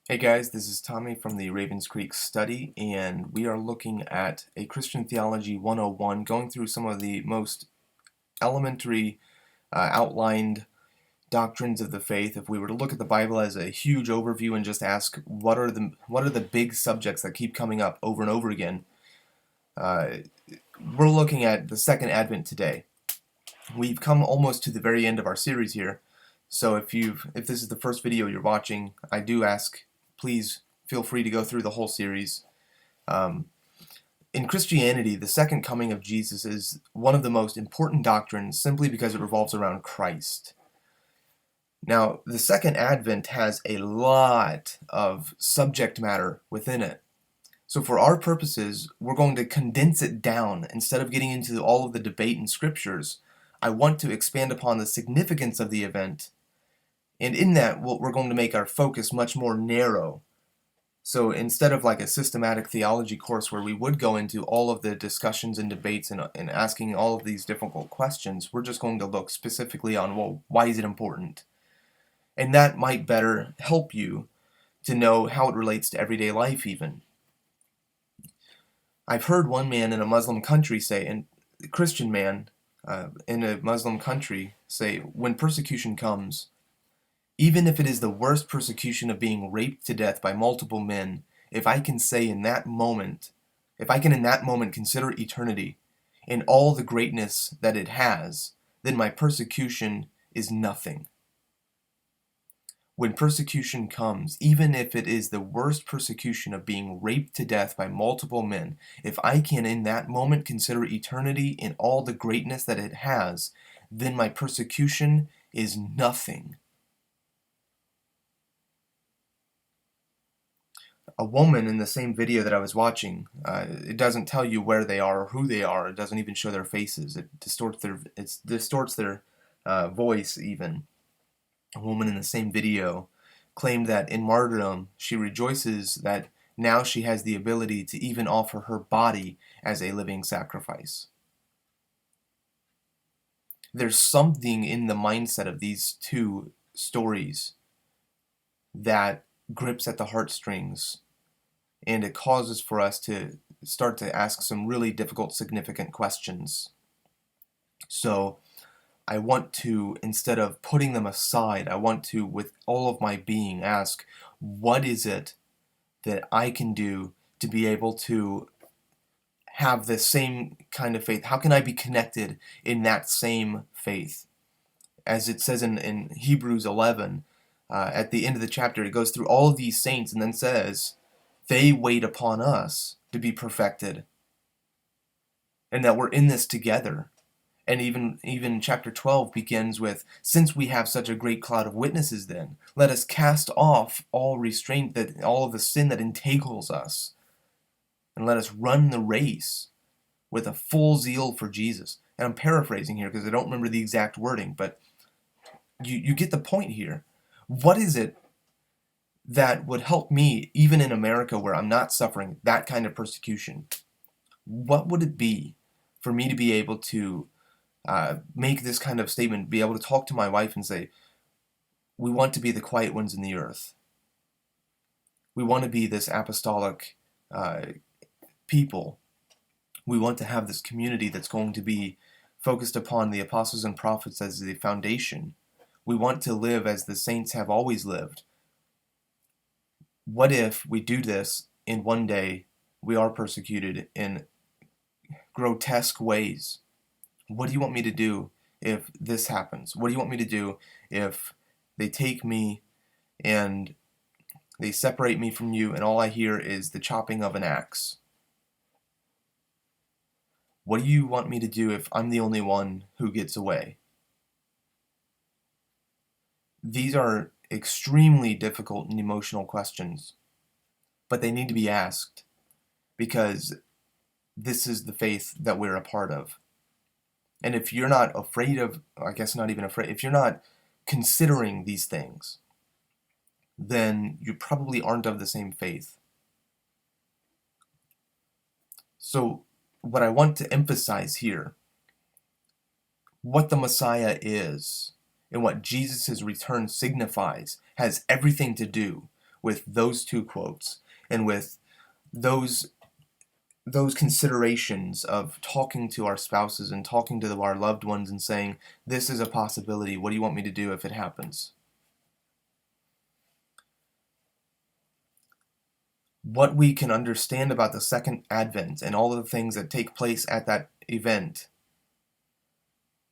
Hey guys, this is Tommy from the Ravens Creek Study, and we are looking at a Christian Theology 101, going through some of the most elementary outlined doctrines of the faith. If we were to look at the Bible as a huge overview and just ask what are the big subjects that keep coming up over and over again, uh, we're looking at the second Advent today. We've come almost to the very end of our series here, so if this is the first video you're watching, I do ask, please feel free to go through the whole series. In Christianity, the second coming of Jesus is one of the most important doctrines simply because it revolves around Christ. Now, the second advent has a lot of subject matter within it. So for our purposes, we're going to condense it down. Instead of getting into all of the debate in scriptures, I want to expand upon the significance of the event. And in that, we're going to make our focus much more narrow. So instead of like a systematic theology course where we would go into all of the discussions and debates and asking all of these difficult questions, we're just going to look specifically on, well, why is it important? And that might better help you to know how it relates to everyday life even. I've heard one man in a Muslim country say, and a Christian man in a Muslim country say, when persecution comes, even if it is the worst persecution of being raped to death by multiple men, if I can in that moment consider eternity and all the greatness that it has, then my persecution is nothing. When persecution comes, even if it is the worst persecution of being raped to death by multiple men, if I can in that moment consider eternity and all the greatness that it has, then my persecution is nothing. A woman in the same video that I was watching, it doesn't tell you where they are or who they are. It doesn't even show their faces. It distorts their voice even. A woman in the same video claimed that in martyrdom she rejoices that now she has the ability to even offer her body as a living sacrifice. There's something in the mindset of these two stories that grips at the heartstrings, and it causes for us to start to ask some really difficult, significant questions. So I want to, instead of putting them aside, I want to, with all of my being, ask, what is it that I can do to be able to have the same kind of faith? How can I be connected in that same faith? As it says in Hebrews 11, at the end of the chapter, it goes through all of these saints and then says, they wait upon us to be perfected, and that we're in this together. And even chapter 12 begins with, since we have such a great cloud of witnesses then, let us cast off all restraint, that all of the sin that entangles us, and let us run the race with a full zeal for Jesus. And I'm paraphrasing here because I don't remember the exact wording, but you get the point here. What is it that would help me, even in America where I'm not suffering that kind of persecution? What would it be for me to be able to make this kind of statement, be able to talk to my wife and say, we want to be the quiet ones in the earth. We want to be this apostolic people. We want to have this community that's going to be focused upon the apostles and prophets as the foundation. We want to live as the saints have always lived. What if we do this and one day we are persecuted in grotesque ways? What do you want me to do if this happens? What do you want me to do if they take me and they separate me from you and all I hear is the chopping of an axe? What do you want me to do if I'm the only one who gets away? These are extremely difficult and emotional questions, but they need to be asked because this is the faith that we're a part of. And if you're not afraid of, I guess not even afraid, if you're not considering these things, then you probably aren't of the same faith. So what I want to emphasize here, what the Messiah is and what Jesus' return signifies has everything to do with those two quotes and with those considerations of talking to our spouses and talking to our loved ones and saying, this is a possibility. What do you want me to do if it happens? What we can understand about the second advent and all of the things that take place at that event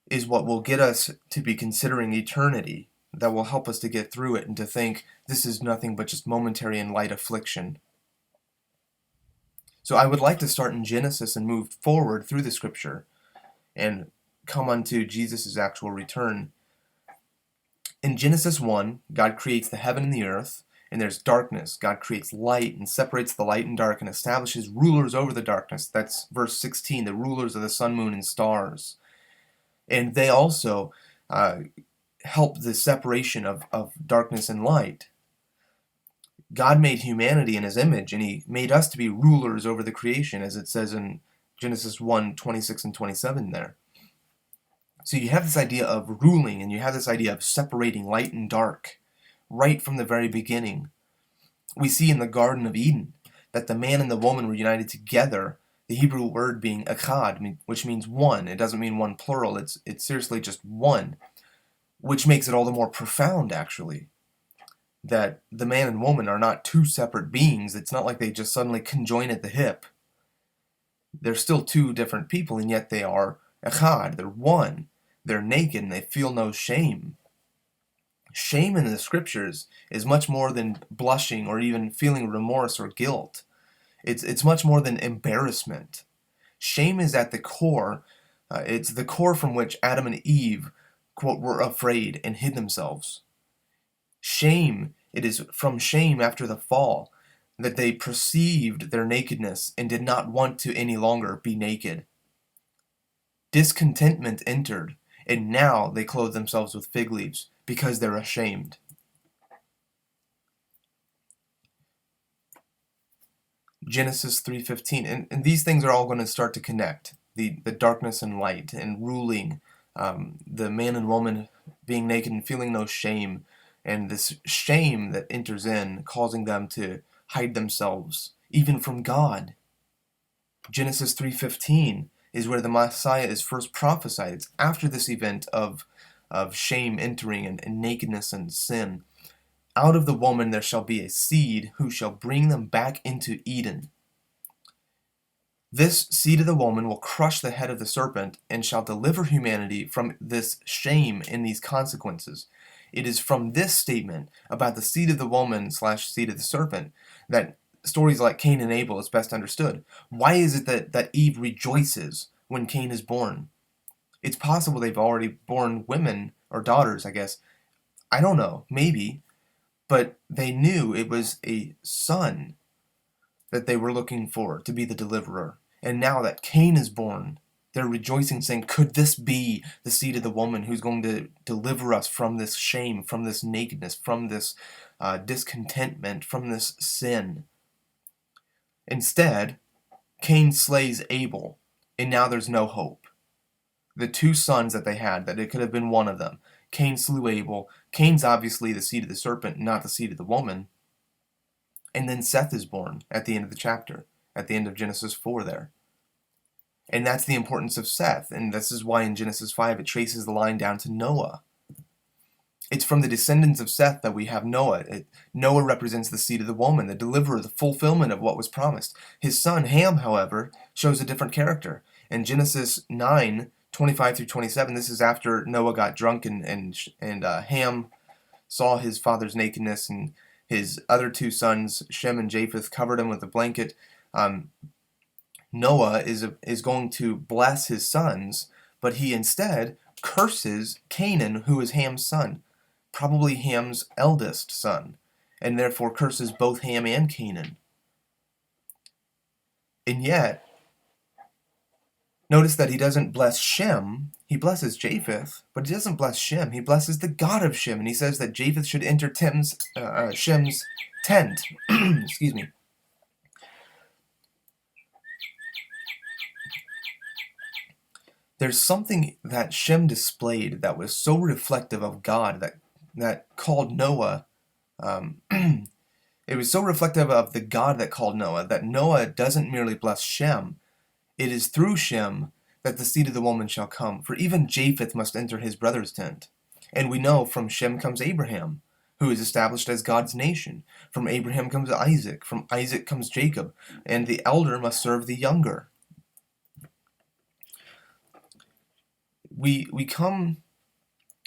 is what will get us to be considering eternity, that will help us to get through it and to think this is nothing but just momentary and light affliction. So I would like to start in Genesis and move forward through the scripture and come unto Jesus' actual return. In Genesis 1, God creates the heaven and the earth, and there's darkness. God creates light and separates the light and dark and establishes rulers over the darkness. That's verse 16, the rulers of the sun, moon, and stars. And they also help the separation of darkness and light. God made humanity in his image, and he made us to be rulers over the creation, as it says in Genesis 1:26 and 27 there. So you have this idea of ruling, and you have this idea of separating light and dark right from the very beginning. We see in the Garden of Eden that the man and the woman were united together, the Hebrew word being echad, which means one. It doesn't mean one plural, it's seriously just one, which makes it all the more profound, actually, that the man and woman are not two separate beings. It's not like they just suddenly conjoin at the hip. They're still two different people, and yet they are echad, they're one. They're naked and they feel no shame. Shame in the scriptures is much more than blushing or even feeling remorse or guilt. It's much more than embarrassment. Shame is at the core. It's the core from which Adam and Eve, quote, were afraid and hid themselves. Shame, it is from shame after the fall that they perceived their nakedness and did not want to any longer be naked. Discontentment entered, and now they clothe themselves with fig leaves because they're ashamed. Genesis 3:15, and these things are all going to start to connect. The darkness and light and ruling, the man and woman being naked and feeling no shame, and this shame that enters in, causing them to hide themselves, even from God. Genesis 3:15 is where the Messiah is first prophesied. It's after this event of shame entering and nakedness and sin. Out of the woman there shall be a seed who shall bring them back into Eden. This seed of the woman will crush the head of the serpent and shall deliver humanity from this shame and these consequences. It is from this statement about the seed of the woman / seed of the serpent that stories like Cain and Abel is best understood. Why is it that Eve rejoices when Cain is born? It's possible they've already born women, or daughters, I guess. I don't know, maybe. But they knew it was a son that they were looking for to be the deliverer. And now that Cain is born, they're rejoicing, saying, could this be the seed of the woman who's going to deliver us from this shame, from this nakedness, from this discontentment, from this sin? Instead, Cain slays Abel, and now there's no hope. The two sons that they had, that it could have been one of them. Cain slew Abel. Cain's obviously the seed of the serpent, not the seed of the woman. And then Seth is born at the end of the chapter, at the end of Genesis 4 there. And that's the importance of Seth, and this is why in Genesis 5 it traces the line down to Noah. It's from the descendants of Seth that we have Noah. Noah represents the seed of the woman, the deliverer, the fulfillment of what was promised. His son Ham, however, shows a different character. In Genesis 9:25 through 27, this is after Noah got drunk and Ham saw his father's nakedness, and his other two sons, Shem and Japheth, covered him with a blanket. Noah is going to bless his sons, but he instead curses Canaan, who is Ham's son, probably Ham's eldest son, and therefore curses both Ham and Canaan. And yet, notice that he doesn't bless Shem, he blesses Japheth, but he doesn't bless Shem, he blesses the God of Shem, and he says that Japheth should enter Shem's tent. Excuse me. There's something that Shem displayed that was so reflective of God that called Noah. Um, it was so reflective of the God that called Noah that Noah doesn't merely bless Shem. It is through Shem that the seed of the woman shall come. For even Japheth must enter his brother's tent. And we know from Shem comes Abraham, who is established as God's nation. From Abraham comes Isaac. From Isaac comes Jacob. And the elder must serve the younger. We come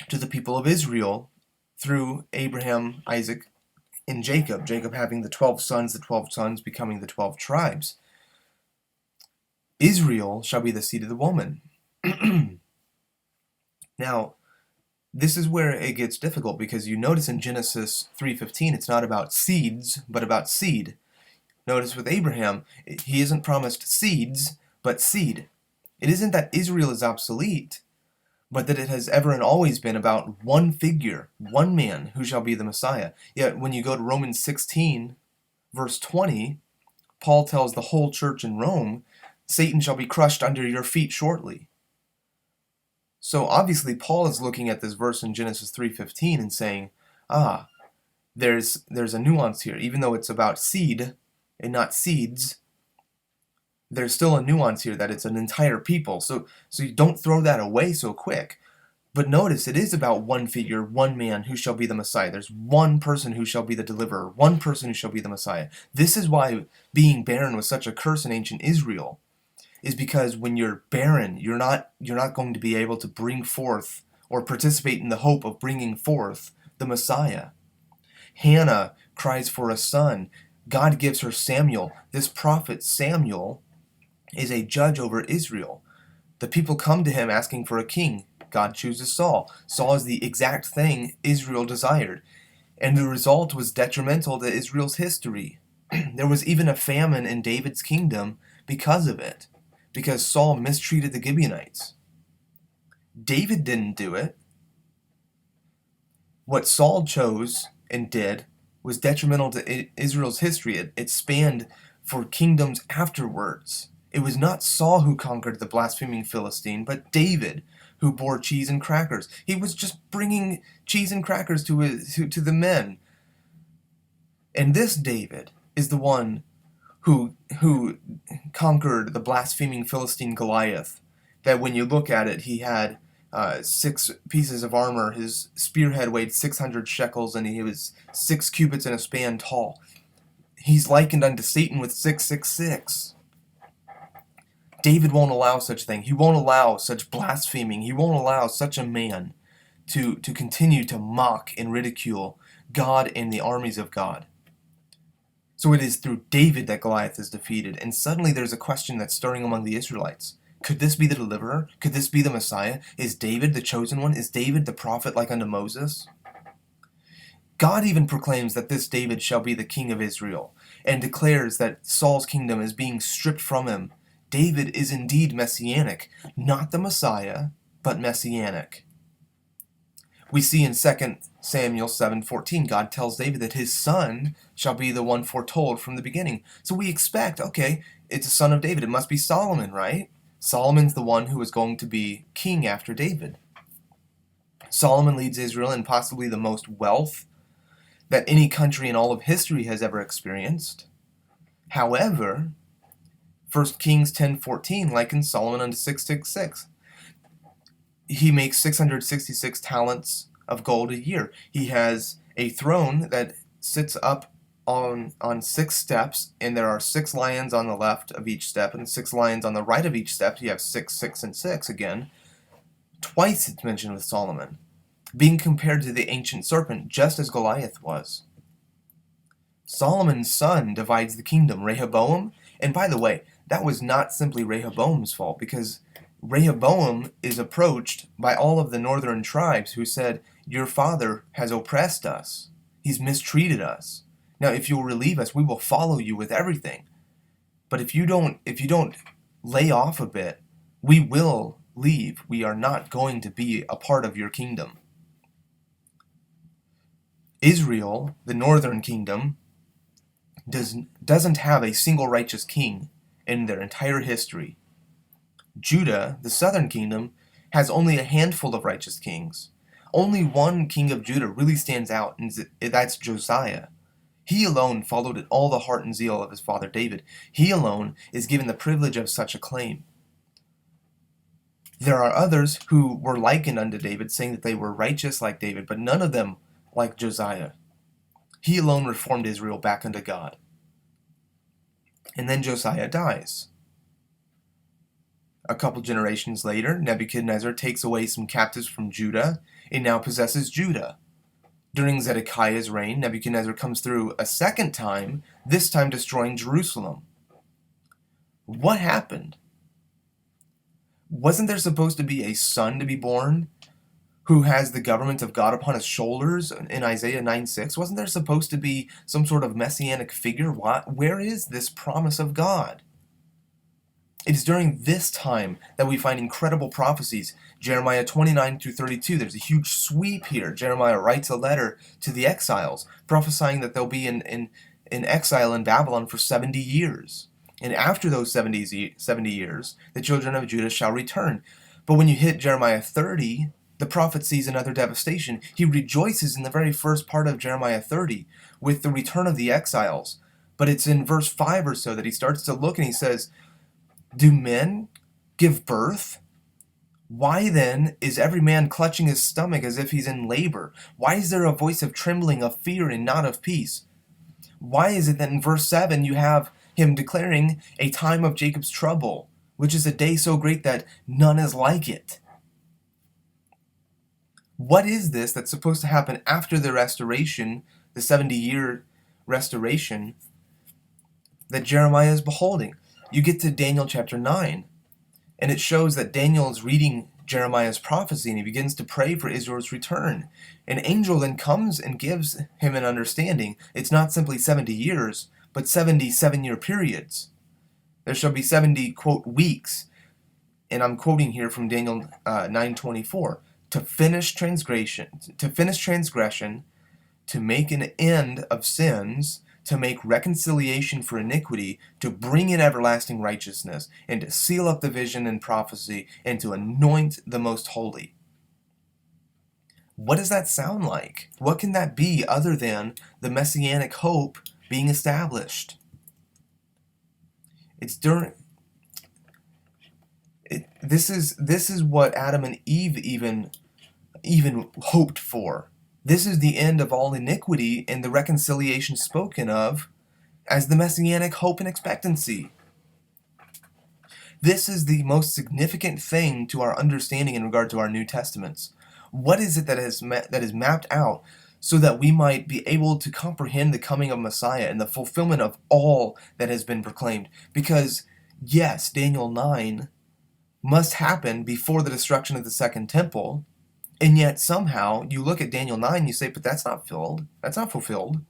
to the people of Israel through Abraham, Isaac, and Jacob. Jacob having the 12 sons becoming the 12 tribes. Israel shall be the seed of the woman. Now, this is where it gets difficult, because you notice in Genesis 3:15 it's not about seeds, but about seed. Notice with Abraham, he isn't promised seeds, but seed. It isn't that Israel is obsolete, but that it has ever and always been about one figure, one man who shall be the Messiah. Yet when you go to Romans 16, verse 20, Paul tells the whole church in Rome, Satan shall be crushed under your feet shortly. So obviously Paul is looking at this verse in Genesis 3:15 and saying, there's a nuance here. Even though it's about seed and not seeds, there's still a nuance here that it's an entire people. So you don't throw that away so quick. But notice, it is about one figure, one man who shall be the Messiah. There's one person who shall be the deliverer, one person who shall be the Messiah. This is why being barren was such a curse in ancient Israel, is because when you're barren, you're not going to be able to bring forth or participate in the hope of bringing forth the Messiah. Hannah cries for a son. God gives her Samuel. This prophet Samuel is a judge over Israel. The people come to him asking for a king. God chooses Saul. Saul is the exact thing Israel desired. And the result was detrimental to Israel's history. There was even a famine in David's kingdom because of it, because Saul mistreated the Gibeonites. David didn't do it. What Saul chose and did was detrimental to Israel's history. It spanned for kingdoms afterwards. It was not Saul who conquered the blaspheming Philistine, but David, who bore cheese and crackers. He was just bringing cheese and crackers to the men. And this David is the one who conquered the blaspheming Philistine Goliath. That when you look at it, he had 6 pieces of armor. His spearhead weighed 600 shekels, and he was 6 cubits and a span tall. He's likened unto Satan with 666. David won't allow such thing. He won't allow such blaspheming. He won't allow such a man to continue to mock and ridicule God and the armies of God. So it is through David that Goliath is defeated. And suddenly there's a question that's stirring among the Israelites. Could this be the deliverer? Could this be the Messiah? Is David the chosen one? Is David the prophet like unto Moses? God even proclaims that this David shall be the king of Israel, and declares that Saul's kingdom is being stripped from him. David is indeed messianic, not the Messiah, but messianic. We see in 2 Samuel 7:14, God tells David that his son shall be the one foretold from the beginning. So we expect, okay, it's a son of David. It must be Solomon, right? Solomon's the one who is going to be king after David. Solomon leads Israel in possibly the most wealth that any country in all of history has ever experienced. However, 1 Kings 10:14 likens Solomon unto 666. He makes 666 talents of gold a year. He has a throne that sits up on 6 steps, and there are 6 lions on the left of each step and 6 lions on the right of each step. You have 6, 6, and 6 again. Twice it's mentioned with Solomon, being compared to the ancient serpent, just as Goliath was. Solomon's son divides the kingdom, Rehoboam. And by the way, that was not simply Rehoboam's fault, because Rehoboam is approached by all of the northern tribes who said, your father has oppressed us. He's mistreated us. Now, if you'll relieve us, we will follow you with everything. But if you don't lay off a bit, we will leave. We are not going to be a part of your kingdom. Israel, the northern kingdom, doesn't have a single righteous king in their entire history. Judah, the southern kingdom, has only a handful of righteous kings. Only one king of Judah really stands out, and that's Josiah. He alone followed all the heart and zeal of his father David. He alone is given the privilege of such a claim. There are others who were likened unto David, saying that they were righteous like David, but none of them like Josiah. He alone reformed Israel back unto God. And then Josiah dies. A couple generations later, Nebuchadnezzar takes away some captives from Judah and now possesses Judah. During Zedekiah's reign, Nebuchadnezzar comes through a second time, this time destroying Jerusalem. What happened? Wasn't there supposed to be a son to be born who has the government of God upon his shoulders in Isaiah 9:6? Wasn't there supposed to be some sort of messianic figure? Where is this promise of God? It is during this time that we find incredible prophecies. Jeremiah 29 through 32, there's a huge sweep here. Jeremiah writes a letter to the exiles, prophesying that they'll be in exile in Babylon for 70 years. And after those 70 years, the children of Judah shall return. But when you hit Jeremiah 30, the prophet sees another devastation. He rejoices in the very first part of Jeremiah 30 with the return of the exiles. But it's in verse 5 or so that he starts to look and he says, do men give birth? Why then is every man clutching his stomach as if he's in labor? Why is there a voice of trembling, of fear, and not of peace? Why is it that in verse 7 you have him declaring a time of Jacob's trouble, which is a day so great that none is like it? What is this that's supposed to happen after the restoration, the 70-year restoration that Jeremiah is beholding? You get to Daniel chapter 9, and it shows that Daniel is reading Jeremiah's prophecy, and he begins to pray for Israel's return. An angel then comes and gives him an understanding. It's not simply 70 years, but 70 7-year periods. There shall be 70, quote, weeks, and I'm quoting here from Daniel 9:24, to finish transgression, to make an end of sins, to make reconciliation for iniquity, to bring in everlasting righteousness, and to seal up the vision and prophecy, and to anoint the most holy. What does that sound like? What can that be other than the messianic hope being established? This is what Adam and Eve even hoped for. This is the end of all iniquity and the reconciliation spoken of as the messianic hope and expectancy. This is the most significant thing to our understanding in regard to our New Testaments. What is it that is mapped out so that we might be able to comprehend the coming of Messiah and the fulfillment of all that has been proclaimed? Because, yes, Daniel 9 must happen before the destruction of the Second Temple, and yet somehow you look at Daniel 9 and you say, but that's not fulfilled.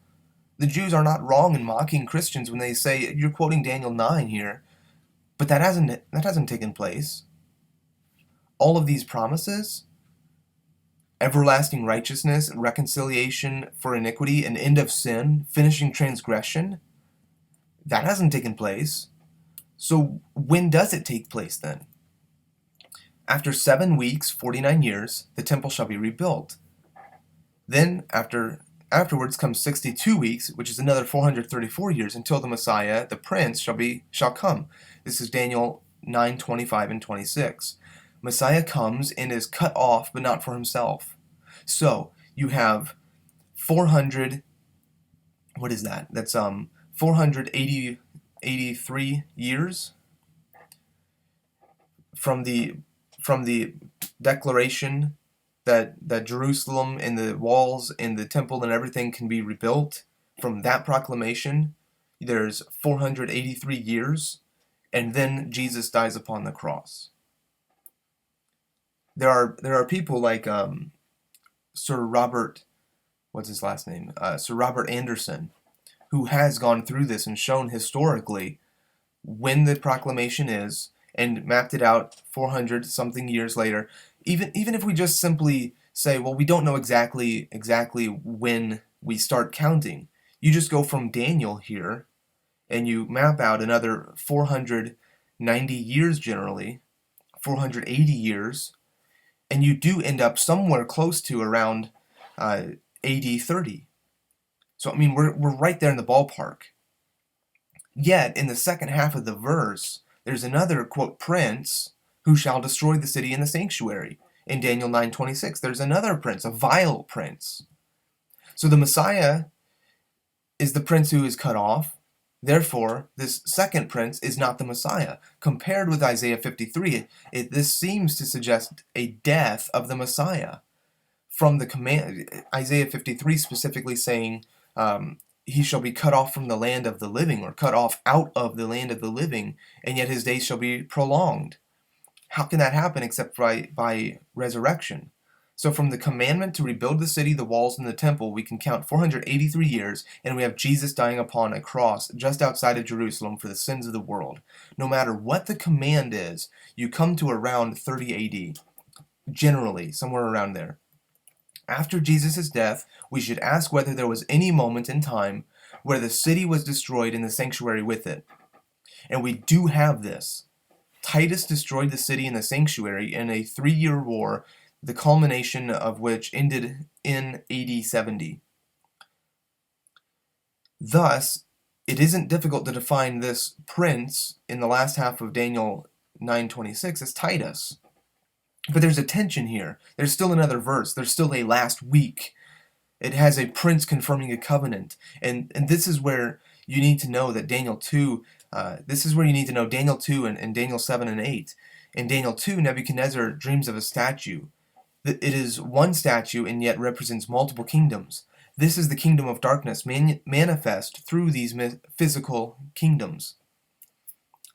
The Jews are not wrong in mocking Christians when they say, you're quoting Daniel 9 here, but that hasn't taken place. All of these promises, everlasting righteousness, reconciliation for iniquity, an end of sin, finishing transgression, that hasn't taken place. So when does it take place then? After 7 weeks, 49 years, the temple shall be rebuilt. Then afterwards comes 62 weeks, which is another 434 years, until the Messiah, the Prince, shall come. This is Daniel 9:25 and 26. Messiah comes and is cut off, but not for himself. So you have 400. What is that? That's 483 years from the declaration that Jerusalem and the walls and the temple and everything can be rebuilt. From that proclamation, there's 483 years, and then Jesus dies upon the cross. There are people like Sir Robert, what's his last name? Sir Robert Anderson, who has gone through this and shown historically when the proclamation is, and mapped it out 400 something years later. Even if we just simply say, well, we don't know exactly when we start counting. You just go from Daniel here, and you map out another 490 years generally, 480 years, and you do end up somewhere close to around AD 30. So, I mean, we're right there in the ballpark. Yet, in the second half of the verse, there's another, quote, prince who shall destroy the city and the sanctuary. In Daniel 9:26, there's another prince, a vile prince. So the Messiah is the prince who is cut off. Therefore, this second prince is not the Messiah. Compared with Isaiah 53, this seems to suggest a death of the Messiah. From the command, Isaiah 53 specifically saying, he shall be cut off from the land of the living, or cut off out of the land of the living, and yet his days shall be prolonged. How can that happen except by resurrection? So from the commandment to rebuild the city, the walls, and the temple, we can count 483 years, and we have Jesus dying upon a cross just outside of Jerusalem for the sins of the world. No matter what the command is, you come to around 30 AD, generally, somewhere around there. After Jesus' death, we should ask whether there was any moment in time where the city was destroyed and the sanctuary with it. And we do have this. Titus destroyed the city and the sanctuary in a 3-year war, the culmination of which ended in AD 70. Thus, it isn't difficult to define this prince in the last half of Daniel 9:26 as Titus. But there's a tension here. There's still another verse. There's still a last week. It has a prince confirming a covenant. And this is where you need to know that Daniel 2, this is where you need to know Daniel 2 and Daniel 7 and 8. In Daniel 2, Nebuchadnezzar dreams of a statue. It is one statue and yet represents multiple kingdoms. This is the kingdom of darkness manifest through these physical kingdoms.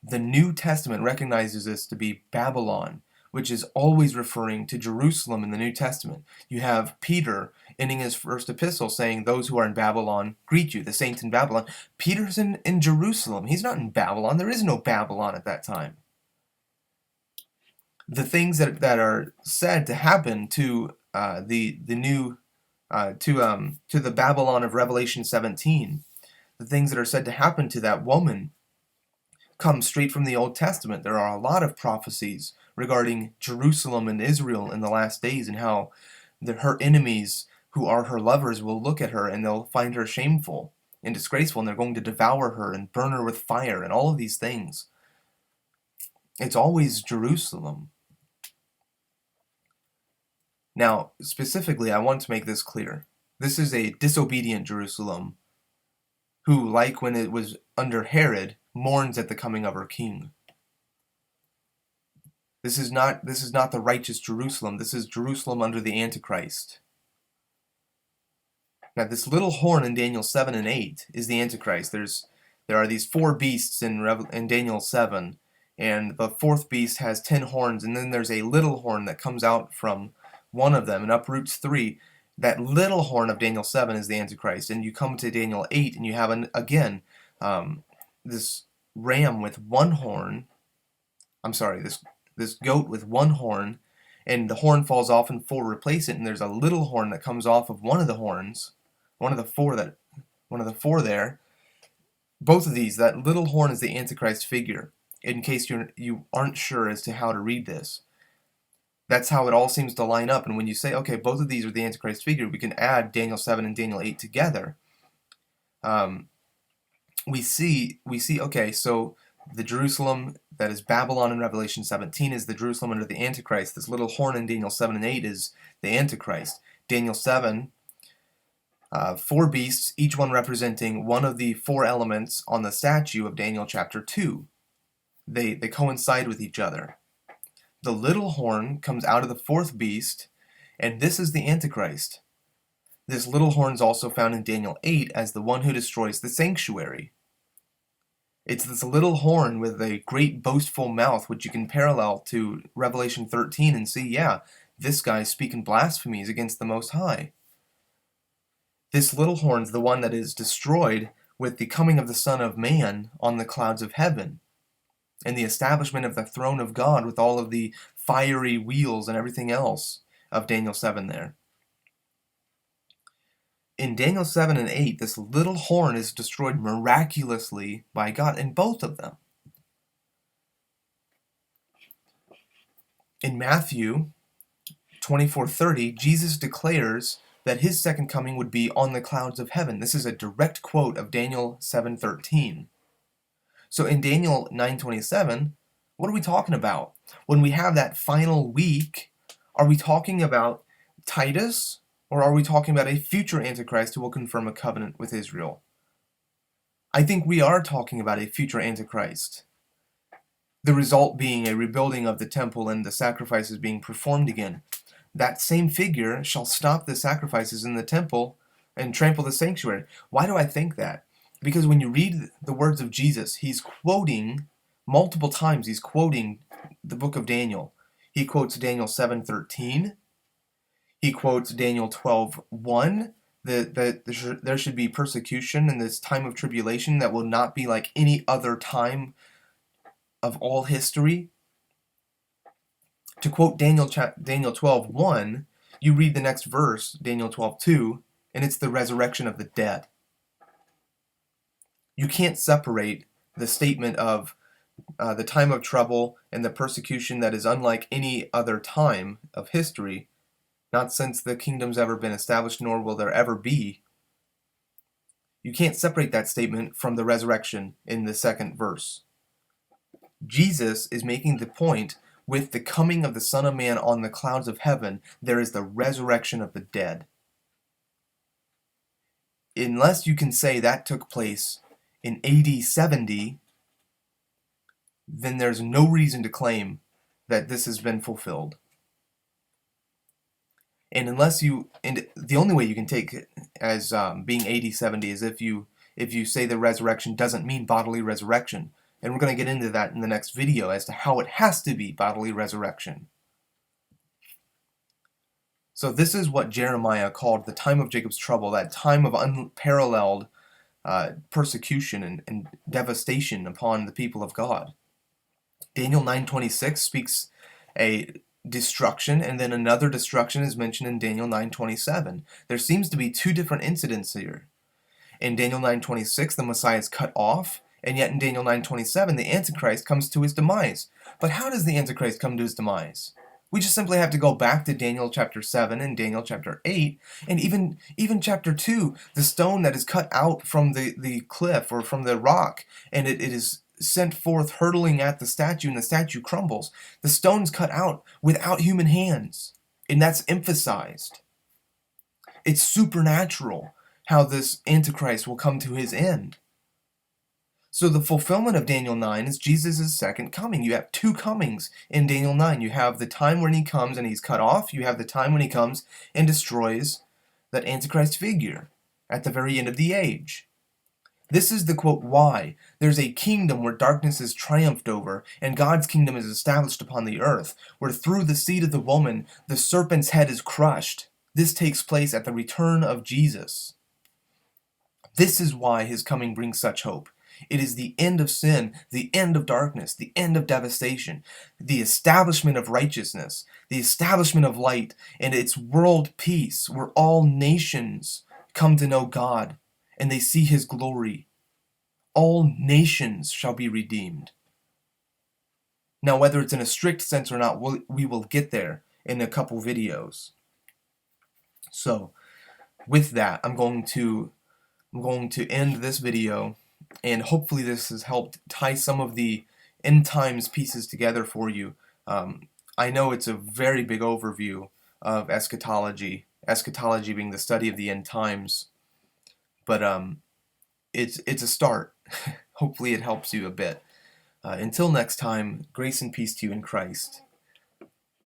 The New Testament recognizes this to be Babylon, which is always referring to Jerusalem in the New Testament. You have Peter ending his first epistle saying, those who are in Babylon greet you, the saints in Babylon. Peter's in Jerusalem. He's not in Babylon. There is no Babylon at that time. The things that are said to happen to the Babylon of Revelation 17, the things that are said to happen to that woman come straight from the Old Testament. There are a lot of prophecies regarding Jerusalem and Israel in the last days, and how her enemies, who are her lovers, will look at her and they'll find her shameful and disgraceful, and they're going to devour her and burn her with fire and all of these things. It's always Jerusalem. Now, specifically, I want to make this clear. This is a disobedient Jerusalem who, like when it was under Herod, mourns at the coming of her king. This is not the righteous Jerusalem. This is Jerusalem under the Antichrist. Now, this little horn in Daniel 7 and 8 is the Antichrist. There are these 4 beasts in Daniel 7, and the 4th beast has 10 horns, and then there's a little horn that comes out from one of them and uproots 3. That little horn of Daniel 7 is the Antichrist, and you come to Daniel 8, and you have this ram with one horn. This goat with one horn, and the horn falls off and 4 replace it, and there's a little horn that comes off of one of the horns, one of the 4 there. Both of these, that little horn is the Antichrist figure. In case you aren't sure as to how to read this, that's how it all seems to line up. And when you say, okay, both of these are the Antichrist figure, we can add Daniel 7 and Daniel 8 together. We see, okay, so the Jerusalem that is Babylon in Revelation 17 is the Jerusalem under the Antichrist. This little horn in Daniel 7 and 8 is the Antichrist. Daniel 7, 4 beasts, each one representing one of the 4 elements on the statue of Daniel chapter 2. They coincide with each other. The little horn comes out of the 4th beast, and this is the Antichrist. This little horn is also found in Daniel 8 as the one who destroys the sanctuary. It's this little horn with a great boastful mouth, which you can parallel to Revelation 13 and see, yeah, this guy's speaking blasphemies against the Most High. This little horn's the one that is destroyed with the coming of the Son of Man on the clouds of heaven, and the establishment of the throne of God with all of the fiery wheels and everything else of Daniel 7 there. In Daniel 7 and 8, this little horn is destroyed miraculously by God in both of them. In Matthew 24:30, Jesus declares that his second coming would be on the clouds of heaven. This is a direct quote of Daniel 7:13. So in Daniel 9:27, what are we talking about? When we have that final week, are we talking about Titus, or are we talking about a future Antichrist who will confirm a covenant with Israel? I think we are talking about a future Antichrist. The result being a rebuilding of the temple and the sacrifices being performed again. That same figure shall stop the sacrifices in the temple and trample the sanctuary. Why do I think that? Because when you read the words of Jesus, he's quoting multiple times. He's quoting the book of Daniel. He quotes Daniel 7:13. He quotes Daniel 12:1. That there should be persecution in this time of tribulation that will not be like any other time of all history. To quote Daniel 12:1, you read the next verse, Daniel 12:2, and it's the resurrection of the dead. You can't separate the statement of the time of trouble and the persecution that is unlike any other time of history, not since the kingdom's ever been established, nor will there ever be. You can't separate that statement from the resurrection in the second verse. Jesus is making the point, with the coming of the Son of Man on the clouds of heaven, there is the resurrection of the dead. Unless you can say that took place in AD 70, then there's no reason to claim that this has been fulfilled. And the only way you can take it as being AD 70 is if you say the resurrection doesn't mean bodily resurrection. And we're going to get into that in the next video as to how it has to be bodily resurrection. So this is what Jeremiah called the time of Jacob's trouble, that time of unparalleled persecution and devastation upon the people of God. Daniel 9:26 speaks a destruction, and then another destruction is mentioned in Daniel 9:27. There seems to be two different incidents here. In Daniel 9:26, the Messiah is cut off, and yet in Daniel 9:27, the Antichrist comes to his demise. But how does the Antichrist come to his demise? We just simply have to go back to Daniel chapter 7 and Daniel chapter 8, and even chapter 2, the stone that is cut out from the cliff or from the rock, and it is sent forth hurtling at the statue, and the statue crumbles. The stone's cut out without human hands, and that's emphasized. It's supernatural how this Antichrist will come to his end. So the fulfillment of Daniel 9 is Jesus' second coming. You have two comings in Daniel 9. You have the time when he comes and he's cut off. You have the time when he comes and destroys that Antichrist figure at the very end of the age. This is the quote, why there's a kingdom where darkness is triumphed over, and God's kingdom is established upon the earth, where through the seed of the woman the serpent's head is crushed. This takes place at the return of Jesus. This is why his coming brings such hope. It is the end of sin, the end of darkness, the end of devastation, the establishment of righteousness, the establishment of light, and its world peace, where all nations come to know God and they see his glory. All nations shall be redeemed. Now, whether it's in a strict sense or not, we will get there in a couple videos. So, with that, I'm going to end this video, and hopefully this has helped tie some of the end times pieces together for you. I know it's a very big overview of eschatology being the study of the end times, but it's a start. Hopefully it helps you a bit. Until next time, grace and peace to you in Christ.